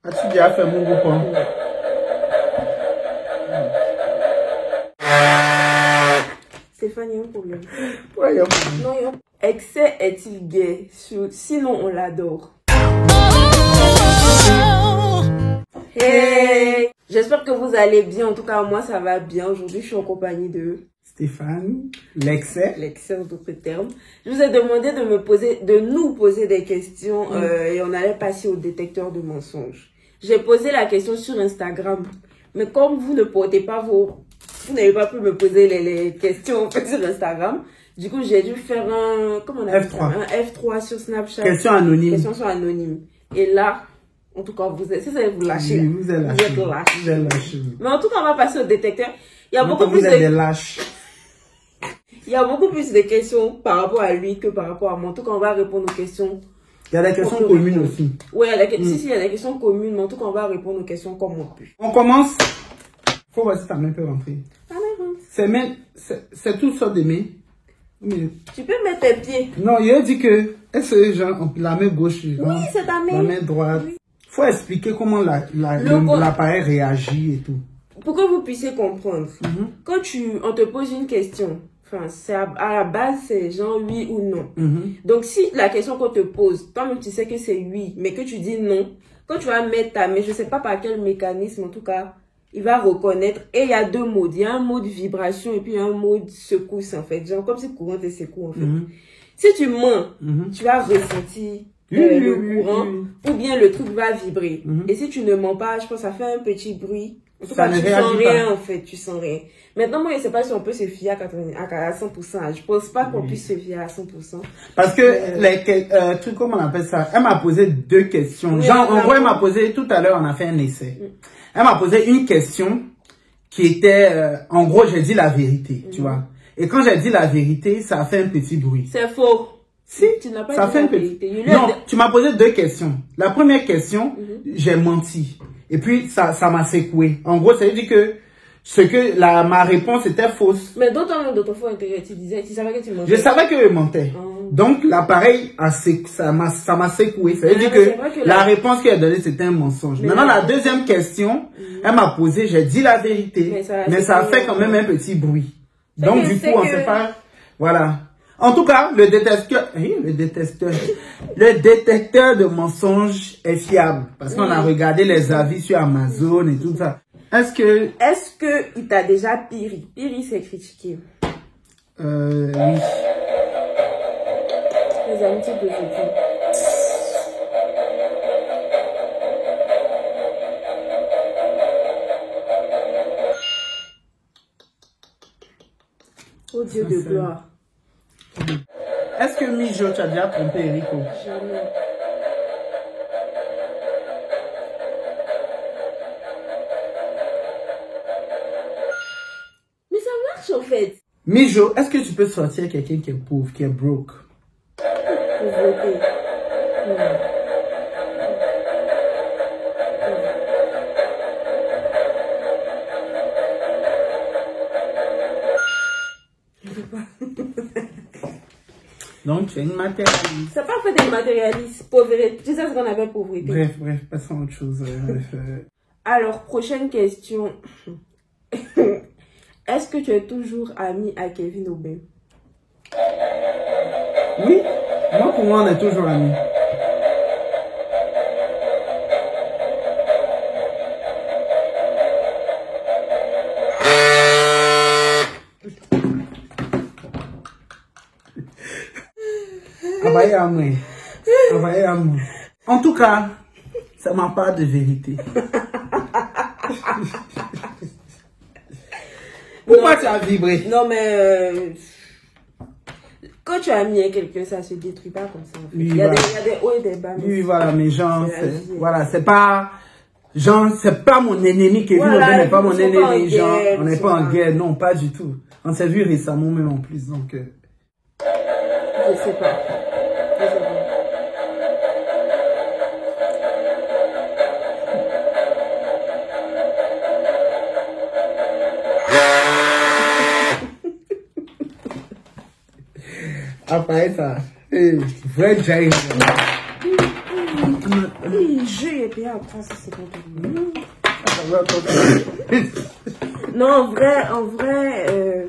As-tu déjà fait mon groupe? Stéphane, il y a un problème. Ouais, il y a un problème. Non, il y a un... Excès est-il gay? Sinon, on l'adore. Hey! J'espère que vous allez bien. En tout cas, moi, ça va bien. Aujourd'hui, je suis en compagnie de... Stéphane, l'excès en d'autres termes. Je vous ai demandé de nous poser des questions et on allait passer au détecteur de mensonges. J'ai posé la question sur Instagram, mais comme vous ne portez pas vous n'avez pas pu me poser les questions sur Instagram, du coup j'ai dû faire un F3 sur Snapchat. Question anonyme. Question sur anonyme. Et là, en tout cas, vous êtes lâché. Oui, vous êtes lâché. Mais en tout cas, on va passer au détecteur. Il y a beaucoup plus des lâches. Il y a beaucoup plus de questions par rapport à lui que par rapport à moi. En tout cas, on va répondre aux questions. Il y a des questions communes aussi. Oui, il y a des questions communes, mais en tout cas, on va répondre aux questions comme on peut. On commence. Faut voir si ta main peut rentrer. C'est toutes sortes de mains. Mais... Tu peux mettre tes pieds. Non, il a dit que est-ce genre la main gauche, oui, c'est ta main. La main droite. Oui. Faut expliquer comment l'appareil réagit et tout. Pour que vous puissiez comprendre. Quand on te pose une question, enfin, à la base, c'est genre oui ou non. Donc, si la question qu'on te pose, toi-même tu sais que c'est oui, mais que tu dis non, quand tu vas mettre ta main, je ne sais pas par quel mécanisme, en tout cas, il va reconnaître. Et il y a deux modes. Il y a un mode vibration et puis un mode secousse, en fait. Genre comme si courant te secoue, en fait. Si tu mens, tu vas ressentir le courant ou bien le truc va vibrer. Et si tu ne mens pas, je pense que ça fait un petit bruit. En tout cas, tu sens rien, en fait. Tu sens rien. Maintenant, moi, je ne sais pas si on peut se fier à 100%. Je ne pense pas qu'on puisse se fier à 100%. Parce que, truc, comment on appelle ça? Elle m'a posé deux questions. Genre, en gros, elle m'a posé, tout à l'heure, on a fait un essai. Elle m'a posé une question qui était, en gros, j'ai dit la vérité, tu vois. Et quand j'ai dit la vérité, ça a fait un petit bruit. C'est faux. Si, tu n'as pas ça dit fait la un petit... vérité. Non, tu m'as posé deux questions. La première question, j'ai menti. Et puis, ça m'a secoué. En gros, ça veut dire que ma réponse était fausse. Mais d'autres fois, tu savais que tu mentais. Je savais que je mentais. Donc, l'appareil, ça m'a secoué. Ça veut dire que la réponse qu'elle a donnée, c'était un mensonge. Maintenant, la deuxième question, elle m'a posé, j'ai dit la vérité. Mais ça a fait quand même un petit bruit. Donc, du coup, on ne sait pas... Voilà. En tout cas, le détecteur de mensonges est fiable. Parce qu'on a regardé les avis sur Amazon et tout ça. Est-ce que il t'a déjà piri? Piri, c'est critiqué. Oui. Les amitiés d'aujourd'hui. Oh Dieu de gloire. Est-ce que Mijo, tu as déjà trompé Erico? Jamais. Mais ça marche en fait. Mijo, est-ce que tu peux sortir quelqu'un qui est pauvre, qui est broke? Pauvreté. Non. Donc, tu es une matérialiste. C'est pas en fait une matérialiste. Pauvreté. Tu sais ce qu'on appelle pauvreté. Bref, passons à autre chose. Alors, prochaine question. Est-ce que tu es toujours ami à Kevin Aubin? Oui. Moi, pour moi, on est toujours amis. En tout cas, ça m'a pas de vérité. Pourquoi tu as vibré? Non, mais quand tu as mis à quelqu'un, ça se détruit pas comme ça. En fait. Oui, il y a des hauts et des bas. Oui, voilà, mais genre, c'est pas... Genre, c'est pas mon ennemi, Kevin Aubin n'est pas mon ennemi. Genre, on n'est pas en guerre, non, pas du tout. On s'est vu récemment même en plus, donc... Je sais pas. Après ça, vrai giant. jeu, il est payé à 350 €. Non, en vrai,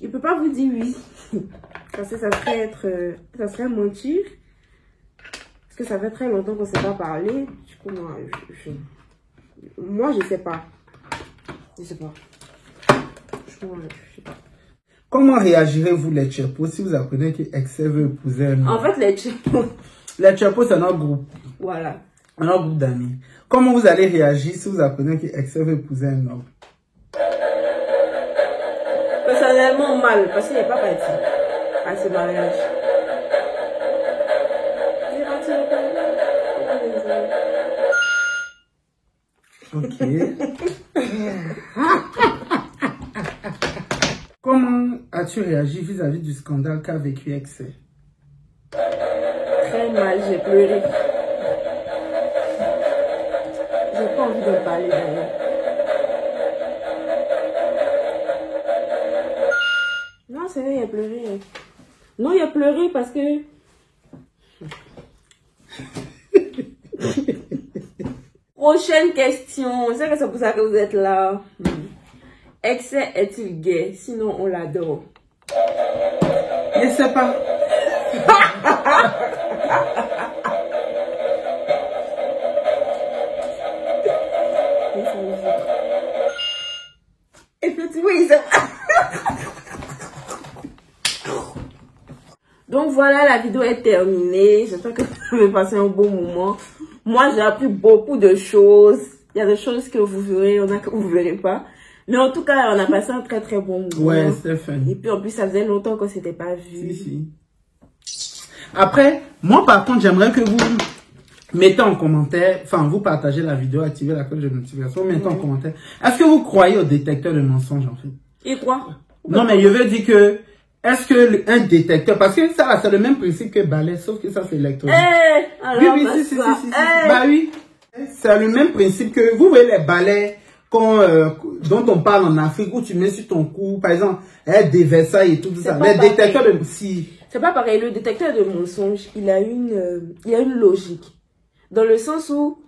il peut pas vous dire oui. Parce que ça serait mentir. Parce que ça fait très longtemps qu'on ne s'est pas parlé. Du coup, moi, je sais pas. Je sais pas. Je sais pas. Comment réagirez-vous les Tchepos si vous apprenez que Excel veut épouser un homme? En fait, les Tchepos... Les Tchepos, c'est notre groupe. Voilà. Un groupe d'amis. Comment vous allez réagir si vous apprenez que Excel veut épouser un homme? Personnellement, mal. Parce qu'il n'est pas parti à ce mariage. Ok. Comment as-tu réagi vis-à-vis du scandale qu'a vécu Excel? Très mal, j'ai pleuré. J'ai pas envie de parler d'ailleurs. Non, c'est vrai, il a pleuré. Non, il a pleuré parce que... Prochaine question. Je sais que c'est pour ça que vous êtes là. Excel est-il gay? Sinon, on l'adore. Je sais pas. Effectivement, il sait pas. Donc voilà, la vidéo est terminée. J'espère que vous avez passé un bon moment. Moi, j'ai appris beaucoup de choses. Il y a des choses que vous verrez, il y en a que vous ne verrez pas. Mais en tout cas, on a passé un très très bon moment. Ouais, c'était fun. Et puis en plus, ça faisait longtemps qu'on ne s'était pas vu. Si. Après, moi par contre, j'aimerais que vous mettez en commentaire, enfin vous partagez la vidéo, activez la cloche de notification, mettez en commentaire. Est-ce que vous croyez au détecteur de mensonges en fait? Et quoi? Non mais je veux dire que, est-ce que un détecteur, parce que ça c'est le même principe que balai, sauf que ça c'est électronique. Oui, si. Bah oui, c'est le même principe que, vous voyez les balais dont on parle en Afrique, où tu mets sur ton cou, par exemple, des Versailles et tout ça. Les détecteurs de... C'est pas pareil, le détecteur de mensonges, il a une logique. Dans le sens où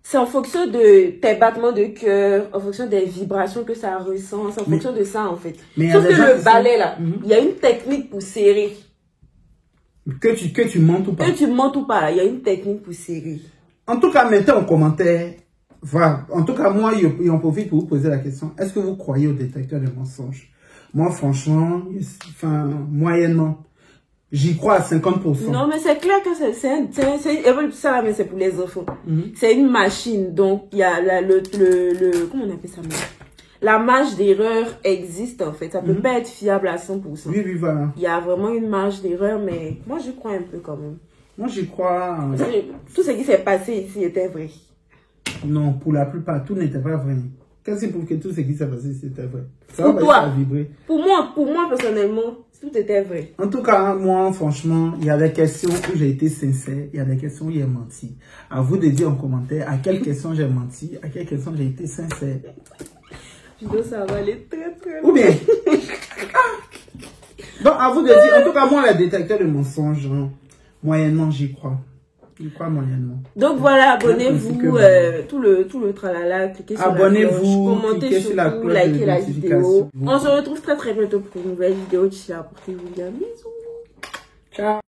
c'est en fonction de tes battements de cœur, en fonction des vibrations que ça ressent, c'est en fonction de ça en fait. Sauf que le balai là, il y a une technique pour serrer. Que tu mentes ou pas. Que tu mentes ou pas, il y a une technique pour serrer. En tout cas, mettez en commentaire. Voilà. En tout cas, moi, j'en profite pour vous poser la question. Est-ce que vous croyez au détecteur de mensonges? Moi, franchement, moyennement. J'y crois à 50%. Non, mais c'est clair que ça, mais c'est pour les enfants. C'est une machine. Donc, il y a comment on appelle ça? La marge d'erreur existe, en fait. Ça peut pas être fiable à 100%. Oui, voilà. Il y a vraiment une marge d'erreur, mais moi, je crois un peu quand même. Moi, j'y crois. Parce que tout ce qui s'est passé ici était vrai. Non, pour la plupart, tout n'était pas vrai. Qu'est-ce qui prouve que tout ce qui s'est passé, c'était vrai? Pour toi, pour moi, personnellement, tout était vrai. En tout cas, moi, franchement, il y a des questions où j'ai été sincère, il y a des questions où j'ai menti. À vous de dire en commentaire à quelles questions j'ai menti, à quelles questions j'ai été sincère. Je dois ça va aller très très loin. Ou bien. Donc, à vous de dire, en tout cas, moi, le détecteur de mensonges, moyennement, j'y crois. J'y crois moyennement. Donc voilà, abonnez-vous, tout le tralala, cliquez sur la cloche, commentez surtout, likez la vidéo. On se retrouve très très bientôt pour une nouvelle vidéo. D'ici là, portez-vous bien, bisous. Ciao.